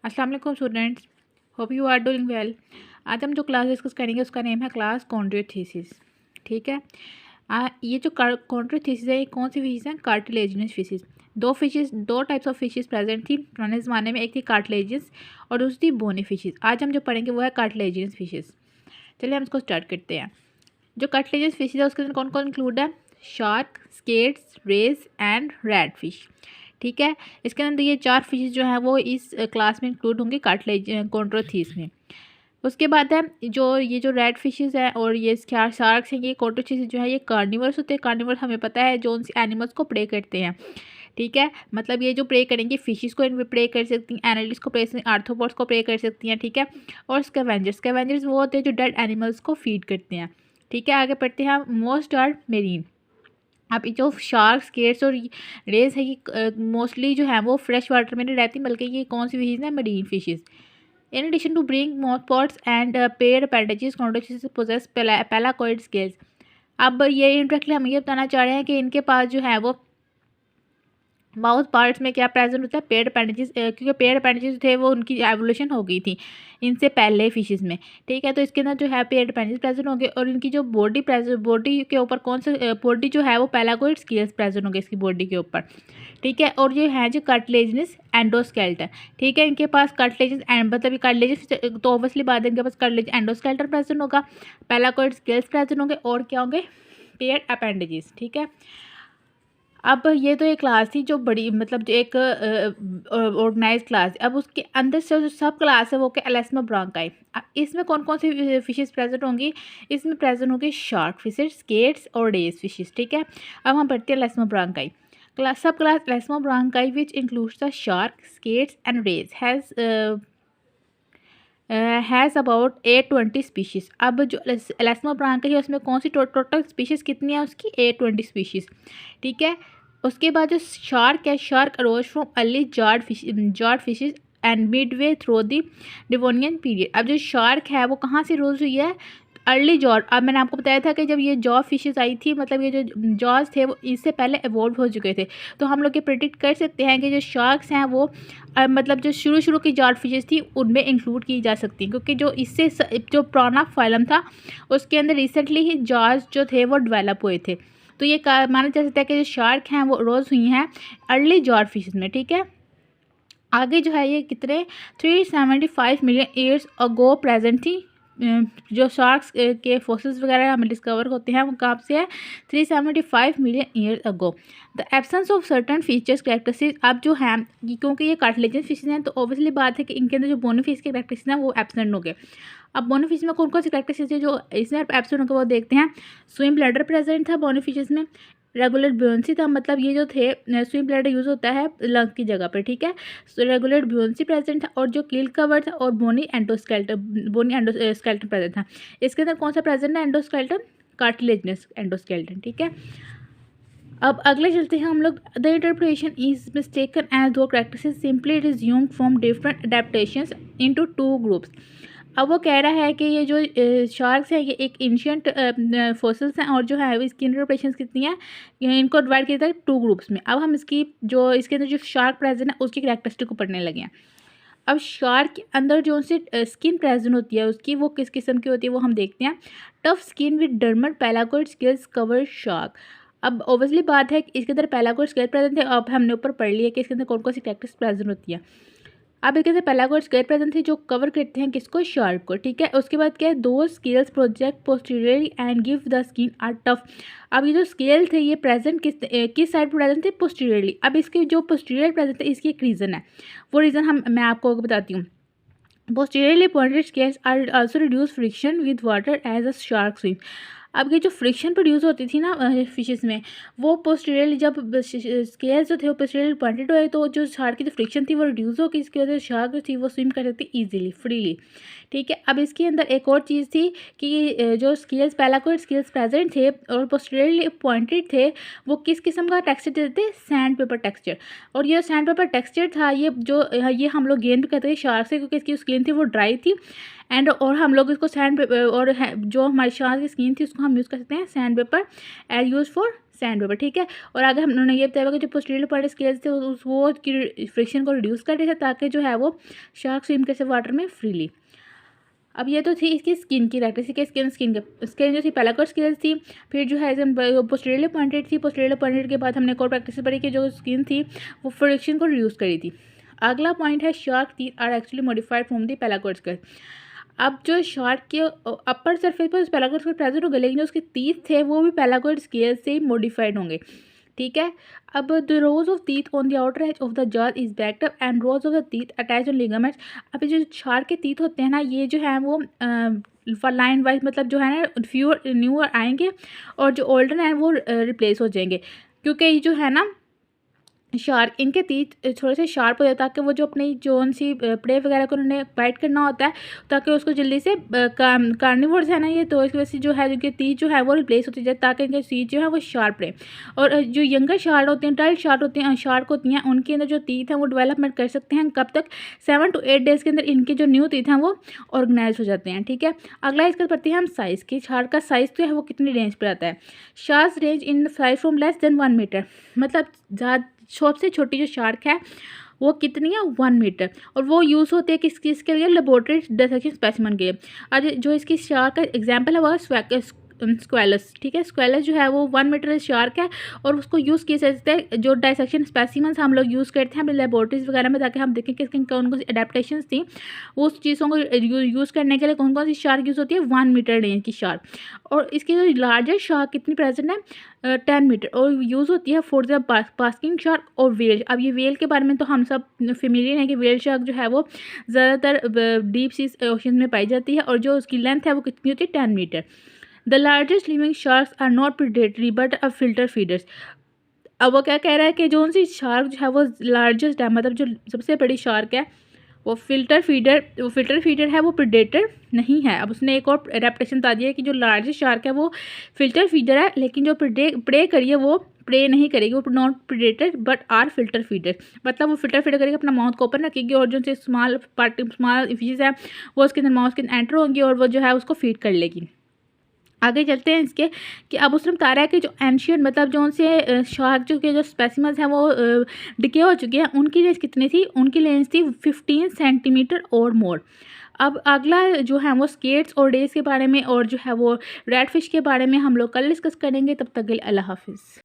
अस्सलाम वालेकुम students, hope you are doing well. आज हम जो क्लास डिस्कस करेंगे उसका नेम है क्लास कॉन्ड्रियोथीसिस। ठीक है। ये जो कॉन्ड्रियोथीसिस है ये कौन सी फिशेज हैं? Cartilaginous fishes. दो टाइप्स ऑफ फिशेज प्रेजेंट थी पुराने ज़माने में, एक थी कार्टिलेजिनस और दूसरी बोनी फिशेज। आज हम जो पढ़ेंगे वो है कार्टिलेजिनस फिशेज। चलिए हम इसको स्टार्ट करते हैं। जो कार्टिलेजिनस फिशेज है उसके अंदर कौन कौन इंक्लूड है? Sharks, skates, rays and ratfish. ठीक है। इसके अंदर ये चार फिशेज जो हैं वो इस क्लास में इंक्लूड होंगे कॉन्ट्रोथीस में। उसके बाद है जो रेड फिशेज हैं और ये शार्क्स हैं, ये कॉन्ट्रोथीस जो है ये कार्निवर्स होते हैं। कार्निवर्स हमें पता है जो उन एनिमल्स को प्रे करते हैं। ठीक है। मतलब ये जो प्रे करेंगे फिशेस को इन प्रे कर सकती हैं, एनालिस को प्रे, आर्थ्रोपोड्स को प्रे कर सकती हैं। ठीक है। और स्कैवेंजर्स वो होते हैं जो डेड एनिमल्स को फीड करते हैं। ठीक है। आगे पढ़ते हैं। Most are marine. अब जो शार्क्स, स्केट्स और रेज है ये मोस्टली जो है वो फ्रेश वाटर में नहीं रहती, बल्कि ये कौन सी फिशेज हैं? Marine fishes. In addition to bring mouthparts and paired appendages कॉन्ट्रोथीसिस पोजेस पेलाकोइड स्केल्स। अब ये इंडायरेक्टली हम ये बताना चाह रहे हैं कि इनके पास जो है वो माउथ पार्ट्स में क्या प्रेजेंट होता है? पेड अपेंडेजेस, क्योंकि पेड अपेंडेजेस थे वो उनकी एवोल्यूशन हो गई थी इनसे पहले फिशेस में। ठीक है। तो इसके अंदर जो है पेड अपेंडेजेस प्रेजेंट होंगे और इनकी जो बॉडी के ऊपर कौन से बॉडी जो है वो पेलाकोइड स्केल्स प्रेजेंट होंगे इसकी बॉडी के ऊपर। ठीक है। और ये है जो कार्टिलेजिनस एंडोस्केलेटन। ठीक है। इनके पास कार्टिलेजिनस मतलब कार्टिलेजिनस तो ऑब्वियसली बात है, इनके पास कार्टिलेजिनस एंडोस्केलेटन प्रेजेंट होगा, पेलाकोइड स्केल्स प्रेजेंट होंगे और क्या होंगे? Paid appendages. ठीक है। अब ये तो एक क्लास थी जो बड़ी, मतलब जो एक ऑर्गेनाइज क्लास। अब उसके अंदर से जो सब क्लास है वो क्या? एलास्मोब्रांकाई। अब इसमें कौन कौन सी फिशेस प्रेजेंट होंगी? इसमें प्रेजेंट होंगी शार्क फिशेस, स्केट्स और रेज फिशेस। ठीक है। अब हम पढ़ते हैं Elasmobranchii. Subclass Elasmobranchii which includes the shark, skates and rays has about 820 species. अब जो एलास्मोब्रांकाई है उसमें कौन सी टोटल स्पीशीज़ कितनी है उसकी? 820 स्पीशीज़। ठीक है। उसके बाद जो शार्क है, shark arrows from early jawed fishes and Midway through the Devonian period. अब जो शार्क है वो कहाँ से रोज हुई है? Early George. अब मैंने आपको बताया था कि जब ये जॉ फिशेज आई थी, मतलब ये जो जॉज थे वो इससे पहले एवॉल्व हो चुके थे। तो हम लोग ये प्रिडिक्ट कर सकते हैं कि जो शार्क्स हैं वो मतलब जो शुरू की जॉर्ज फिशेज थी उनमें इंक्लूड की जा सकती हैं, क्योंकि जो इससे जो पुराना फाइलम था उसके अंदर रिसेंटली ही जॉर्ज जो थे वो डेवलप हुए थे। तो ये माना जा सकता है कि जो शार्क हैं वो रोज हुई हैं अर्ली जॉर्ज फिशेज में। ठीक है। आगे जो है ये कितने 375 मिलियन ईयर्स अगो प्रेजेंट थी। जो शार्क्स के फोसिल्स वगैरह हमें डिस्कवर होते हैं वो कहाँ से है? 375 million year ago. The absence of certain features characteristics. अब जो है क्योंकि ये कार्टिलेजिनस फिशेज हैं तो ऑब्वियसली बात है कि इनके अंदर जो बोनी फिश के कैरेक्टरिस्टिक्स हैं वो एब्सेंट हो गए। अब बोनी फिश में कौन कौन सी कैरेक्टरिस्टिक्स है जो इसमें एब्सेंट हो गए वो देखते हैं। स्विम ब्लैडर प्रेजेंट था बोनी फिशेज में। रेगुलर ब्यूंसी था, मतलब ये जो थे स्विम ब्लैडर यूज़ होता है लंग की जगह पर। ठीक है। रेगुलर ब्यूंसी प्रेजेंट था और जो कील कवर था और बोनी एंडोस्केलेटन प्रेजेंट था। इसके अंदर कौन सा प्रेजेंट है? Endoskeleton, cartilaginous endoskeleton. ठीक है। अब अगले चलते हैं हम लोग। The interpretation is mistaken as to practices simply resume from different adaptations into two groups. अब वो कह रहा है कि ये जो शार्क्स हैं ये एक एंशिएंट फॉसिल्स हैं और जो है इसकी इंटरप्रिटेशन कितनी है? इनको डिवाइड किया था टू ग्रुप्स में। अब हम इसकी जो इसके अंदर जो शार्क प्रेजेंट है उसकी कैरेक्टरिस्टिक को पढ़ने लगे हैं। अब शार्क के अंदर जो सी स्किन प्रेजेंट होती है उसकी वो किस किस्म की होती है वो हम देखते हैं। Tough skin with dermal placoid scales cover shark. अब ऑब्वियसली बात है कि इसके अंदर पेलाकोइड स्केल प्रेजेंट है। अब हमने ऊपर पढ़ लिया कि इसके अंदर कौन कौन सी कैरेक्टरिस्टिक्स प्रेजेंट होती है। अब एक पेलाकोइड स्केल प्रेजेंट थे जो कवर करते हैं किसको? शार्क को। ठीक है। उसके बाद क्या है? दो scales project posteriorly and give the skin are tough. अब ये जो स्केल थे ये प्रेजेंट किस साइड पर प्रेजेंट थे? पोस्टीरियरली। अब इसके जो पोस्टीरियर प्रेजेंट है इसकी एक रीज़न है, वो रीज़न मैं आपको बताती हूँ। Posteriorly pointed scales are also reduce friction with water as a shark swim. अब ये जो फ्रिक्शन प्रोड्यूस होती थी ना फिशेस में, वो पोस्टीरियरली जब स्केल्स जो थे वो पोस्टीरियरली पॉइंटेड हुए तो जो शार्क की जो फ्रिक्शन थी वो रिड्यूस हो गई, इसकी वजह से शार्क जो थी वो स्विम कर सकती ईजिली, फ्रीली। ठीक है। अब इसके अंदर एक और चीज़ थी कि जो स्केल्स पेलाकोइड स्केल्स प्रेजेंट थे और पोस्टीरियरली पॉइंटेड थे वो किस किस्म का टेक्सचर देते थे? Sand paper texture. और ये सैंड पेपर टेक्सचर था ये हम लोग गेन भी कहते थे शार्क से, क्योंकि इसकी स्किन थी वो ड्राई थी एंड और हम लोग इसको सैंड पेपर और जो हमारी शार्क की स्किन थी उसको हम यूज़ कर सकते हैं sandpaper as use for sandpaper, ठीक है। और आगे हम उन्होंने ये बताया कि जो पोस्टीरियर पॉइंट स्केल्स थे वो फ्रिक्शन को रिड्यूस कर रहे थे ताकि जो है वो शार्क स्विम कर सके वाटर में फ्रीली। अब ये तो थी इसकी स्किन की इलेक्ट्रिसिटी के स्किन जो थी पेलाकोर स्केल्स थी। फिर जो है पोस्टीरियर पॉइंटेड थी। पोस्टीरियर पॉइंटेड के बाद हमने एक और प्रैक्टिस पढ़ी कि जो स्किन थी वो फ्रिक्शन को रिड्यूस करी थी। अगला पॉइंट है shark teeth are actually modified from the placoid scale. अब जो शार्क के अपर सरफेस पर पेलाकोर स्केल प्रेजेंट होंगे लेकिन जो उसके टीथ थे वो भी पेलाकोर स्केल से मॉडिफाइड होंगे, ठीक है। अब the rose of teeth on the outer as of the jaw is backed up and rose of the teeth attach on ligaments. अब जो शार्क के टीथ होते हैं ना ये जो है वो लाइन वाइज मतलब जो है ना फ्यूअर न्यूअर आएंगे और जो ओल्डर हैं वो रिप्लेस हो जाएंगे, क्योंकि ये जो है ना शार्क इनके तीत थोड़े से शार्प हो जाए ताकि वो जो अपनी जोन सी प्रे वगैरह को उन्होंने बाइट करना होता है ताकि उसको जल्दी से कार्निवोर्स है ना ये, तो इसकी वजह से जो है इनके तीत जो है वो रिप्लेस होती जाए ताकि इनके तीत जो है वो शार्प रहे। और जो यंगर शार्क होते हैं टाइल्ड शार्क होती हैं उनके अंदर जो तीत हैं वो डेवलपमेंट कर सकते हैं कब तक 7 to 8 डेज़ के अंदर इनके जो न्यू तीत हैं वो ऑर्गेनाइज हो जाते हैं, ठीक है। अगला इसका पढ़ते हैं हम साइज़ की। शार्क का साइज़ जो है वो कितनी रेंज पर आता है। Shark range in size from less than 1 metre, मतलब ज़्यादा सबसे छोटी जो शार्क है वो कितनी है 1 मीटर। और वो यूज़ होती है किसके लिए, लेबोरेटरी डिसेक्शन स्पेसिमेन के लिए। आज जो इसकी शार्क का एग्जांपल है वो स्क्वेलस, ठीक है। स्क्वेलस जो है वो 1 मीटर शार्क है और उसको यूज़ किया जाता है जो डाइसेक्शन स्पेसिमेंस हम लोग यूज़ करते हैं अपनी लेबोरेटरीज वगैरह में ताकि हम देखें कि कौन कौन सी अडेप्टेशन थी वो उस चीज़ों को यूज़ करने के लिए कौन कौन सी शार्क यूज़ होती है 1 मीटर रेंज की शार्क। और इसकी जो लार्जेस्ट शार्क कितनी प्रेजेंट है 10 मीटर और यूज़ होती है फॉर द पास्किंग शार्क और वेल। अब ये वेल के बारे में तो हम सब फेमिलियर हैं कि वेल शार्क जो है वो ज़्यादातर डीप सी ओशन में पाई जाती है और जो उसकी लेंथ है वो कितनी होती है 10 metre. The largest living sharks are not predatory but a filter feeders. अब वो क्या कह रहा है कि जो सी शार्क जो है वो लार्जेस्ट है मतलब जो सबसे बड़ी शार्क है वो फिल्टर फीडर है, वो प्रेडेटर नहीं है। अब उसने एक और एडेप्टेशन बता दिया है कि जो लार्जेस्ट शार्क है वो फिल्टर फीडर है लेकिन जो प्रे करिए वो प्रे नहीं करेगी, वो not predator but are filter feeder. मतलब वो फिल्टर फीडर करेगी, अपना माउथ को ओपन रखेगी और जो से स्मॉल फिशेज है वो उसके अंदर माउथ के अंदर एंटर होंगी और वो जो है उसको फीड कर लेगी। आगे चलते हैं इसके कि अब उसने बता रहा है कि जो एंशियंट मतलब जो उनसे शार्क जो के जो स्पेसिमन्स हैं वो डिके हो चुके हैं उनकी रेंज कितनी थी, उनकी रेंज थी 15 सेंटीमीटर और मोर। अब अगला जो है वो स्केट्स और डेज के बारे में और जो है वो रेड फिश के बारे में हम लोग कल डिस्कस करेंगे। तब तक के लिए अल्लाह हाफिज़।